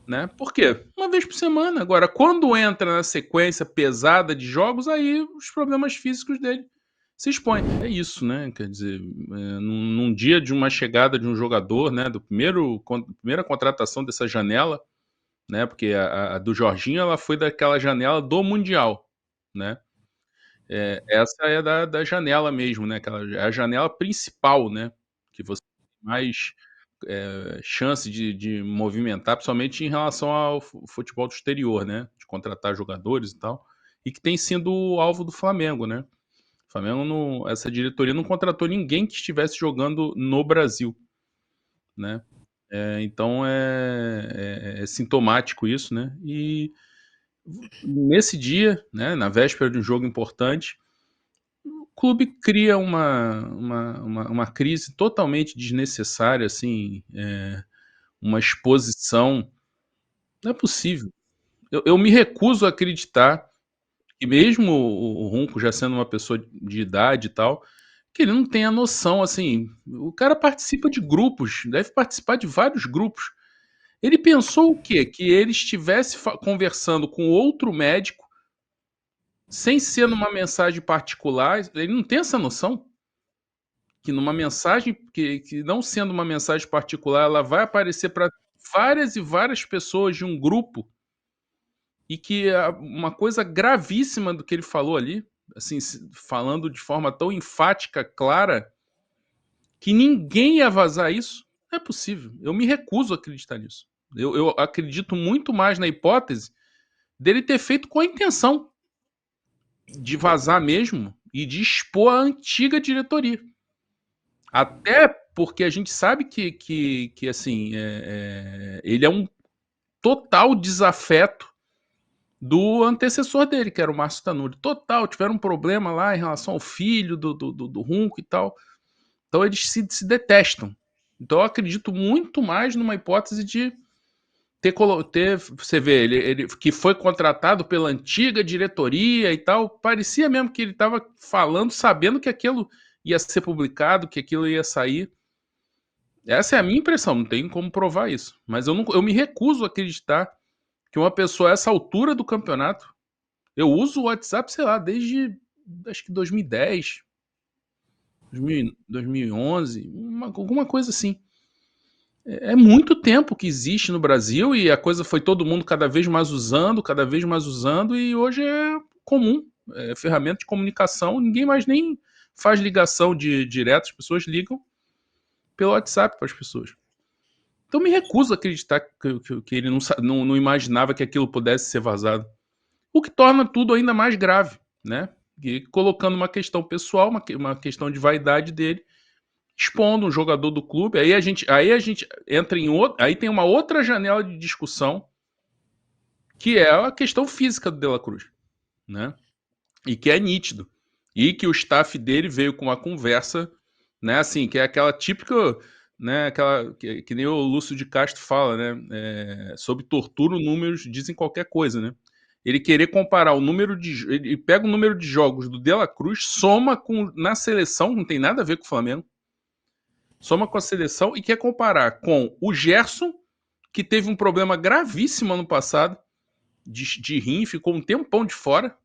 né? Por quê? Uma vez por semana. Agora, quando entra na sequência pesada de jogos, aí os problemas físicos dele se expõem. É isso, né? Quer dizer, num dia de uma chegada de um jogador, né? Primeira contratação dessa janela, né? Porque a do Jorginho ela foi daquela janela do Mundial, né? Essa é da janela mesmo, né? É a janela principal, né? Que você tem mais chance de movimentar, principalmente em relação ao futebol do exterior, né? De contratar jogadores e tal. E que tem sido o alvo do Flamengo, né? O Flamengo, essa diretoria não contratou ninguém que estivesse jogando no Brasil, né? Então é sintomático isso, né? E nesse dia, né, na véspera de um jogo importante, o clube cria uma crise totalmente desnecessária, assim, uma exposição. Não é possível. Eu me recuso a acreditar que mesmo o Runco já sendo uma pessoa de idade e tal, que ele não tenha noção, assim, o cara participa de grupos, deve participar de vários grupos. Ele pensou o quê? Que ele estivesse conversando com outro médico, sem ser numa mensagem particular, ele não tem essa noção? Que numa mensagem que não sendo uma mensagem particular, ela vai aparecer para várias e várias pessoas de um grupo, e que uma coisa gravíssima do que ele falou ali, assim, falando de forma tão enfática, clara, que ninguém ia vazar isso, não é possível. Eu me recuso a acreditar nisso. Eu acredito muito mais na hipótese dele ter feito com a intenção de vazar mesmo e de expor a antiga diretoria. Até porque a gente sabe que assim, ele é um total desafeto do antecessor dele, que era o Márcio Tanuri. Total, tiveram um problema lá em relação ao filho do Runco e tal. Então eles se detestam. Então eu acredito muito mais numa hipótese de ter você vê, ele que foi contratado pela antiga diretoria e tal, parecia mesmo que ele estava falando, sabendo que aquilo ia ser publicado, que aquilo ia sair. Essa é a minha impressão, não tem como provar isso. Mas eu me recuso a acreditar que uma pessoa a essa altura do campeonato. Eu uso o WhatsApp, sei lá, desde acho que 2010, 2011, alguma coisa assim. É muito tempo que existe no Brasil e a coisa foi todo mundo cada vez mais usando, e hoje é comum. É ferramenta de comunicação, ninguém mais nem faz ligação direta, as pessoas ligam pelo WhatsApp para as pessoas. Então me recuso a acreditar que ele não imaginava que aquilo pudesse ser vazado. O que torna tudo ainda mais grave, né? E colocando uma questão pessoal, uma questão de vaidade dele, expondo um jogador do clube. Aí a gente entra em outro. Aí tem uma outra janela de discussão, que é a questão física do De La Cruz, né? E que é nítido. E que o staff dele veio com uma conversa, né? Assim, que é aquela típica. Né, que nem o Lúcio de Castro fala, né? Sobre tortura, números dizem qualquer coisa, né? Ele querer comparar o número de. Ele pega o número de jogos do De La Cruz, soma na seleção, não tem nada a ver com o Flamengo, soma com a seleção e quer comparar com o Gerson, que teve um problema gravíssimo ano passado, de rim, ficou um tempão de fora,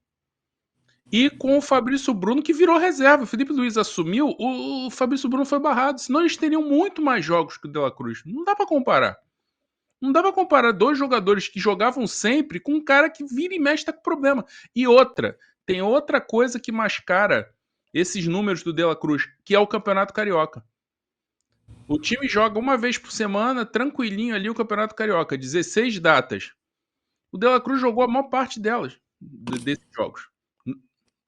e com o Fabrício Bruno, que virou reserva. O Felipe Luiz assumiu, o Fabrício Bruno foi barrado, senão eles teriam muito mais jogos que o De La Cruz. Não dá para comparar. Não dá pra comparar dois jogadores que jogavam sempre com um cara que vira e mexe tá com problema. E outra, tem outra coisa que mascara esses números do De La Cruz, que é o Campeonato Carioca. O time joga uma vez por semana, tranquilinho ali, o Campeonato Carioca, 16 datas. O De La Cruz jogou a maior parte delas, desses jogos.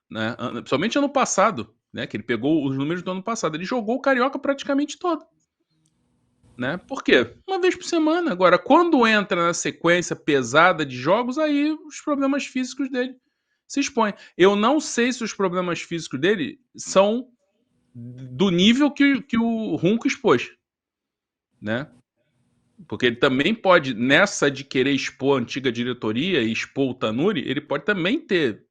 Né? Principalmente ano passado, né? Que ele pegou os números do ano passado. Ele jogou o Carioca praticamente todo. Né? Por quê? Uma vez por semana. Agora, quando entra na sequência pesada de jogos, aí os problemas físicos dele se expõem. Eu não sei se os problemas físicos dele são do nível que o Runco expôs, né? Porque ele também pode, nessa de querer expor a antiga diretoria e expor o Tanuri, ele pode também ter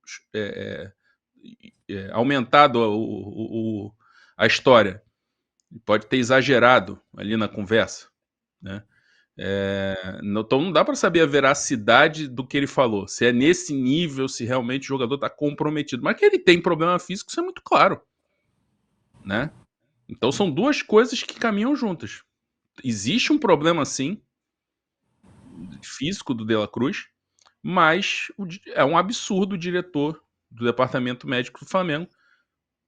aumentado a história. Ele pode ter exagerado ali na conversa, né? Então não dá para saber a veracidade do que ele falou, se é nesse nível, se realmente o jogador está comprometido. Mas que ele tem problema físico, isso é muito claro, né? Então são duas coisas que caminham juntas. Existe um problema, sim, físico do De La Cruz, mas é um absurdo o diretor do departamento médico do Flamengo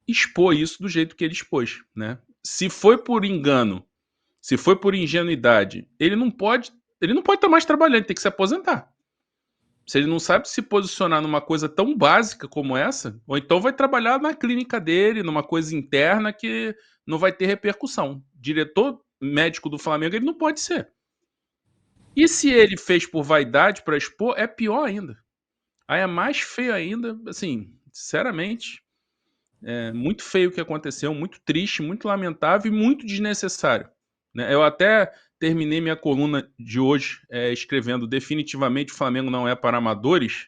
expor isso do jeito que ele expôs, né? Se foi por engano, se foi por ingenuidade, ele não pode estar mais trabalhando, ele tem que se aposentar. Se ele não sabe se posicionar numa coisa tão básica como essa, ou então vai trabalhar na clínica dele, numa coisa interna que não vai ter repercussão. Diretor médico do Flamengo, ele não pode ser. E se ele fez por vaidade para expor, é pior ainda. Aí é mais feio ainda, assim, sinceramente, é muito feio o que aconteceu, muito triste, muito lamentável e muito desnecessário, né? Eu até terminei minha coluna de hoje escrevendo definitivamente o Flamengo não é para amadores,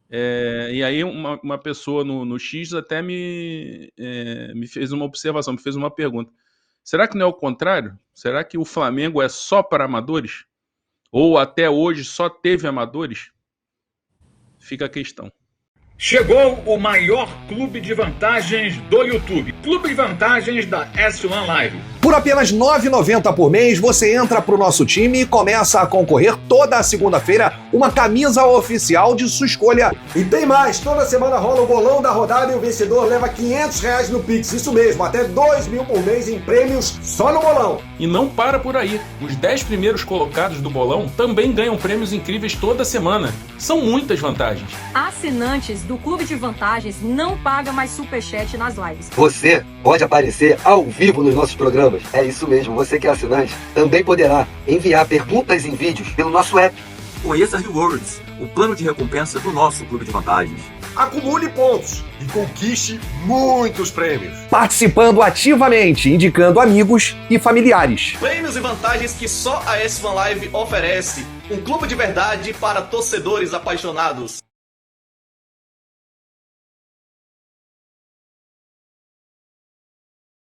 e aí uma pessoa no X até me fez uma observação, me fez uma pergunta. Será que não é o contrário? Será que o Flamengo é só para amadores? Ou até hoje só teve amadores? Fica a questão. Chegou o maior clube de vantagens do YouTube. Clube de vantagens da S1 Live. Por apenas R$ 9,90 por mês, você entra pro nosso time e começa a concorrer toda segunda-feira uma camisa oficial de sua escolha. E tem mais, toda semana rola o bolão da rodada e o vencedor leva R$500 no Pix. Isso mesmo, até R$2.000 por mês em prêmios só no bolão. E não para por aí. Os 10 primeiros colocados do bolão também ganham prêmios incríveis toda semana. São muitas vantagens. Assinantes do Clube de Vantagens não pagam mais superchat nas lives. Você pode aparecer ao vivo nos nossos programas. É isso mesmo, você que é assinante também poderá enviar perguntas em vídeos pelo nosso app. Conheça Rewards, o plano de recompensa do nosso Clube de Vantagens. Acumule pontos e conquiste muitos prêmios. Participando ativamente, indicando amigos e familiares. Prêmios e vantagens que só a S1 Live oferece. Um clube de verdade para torcedores apaixonados.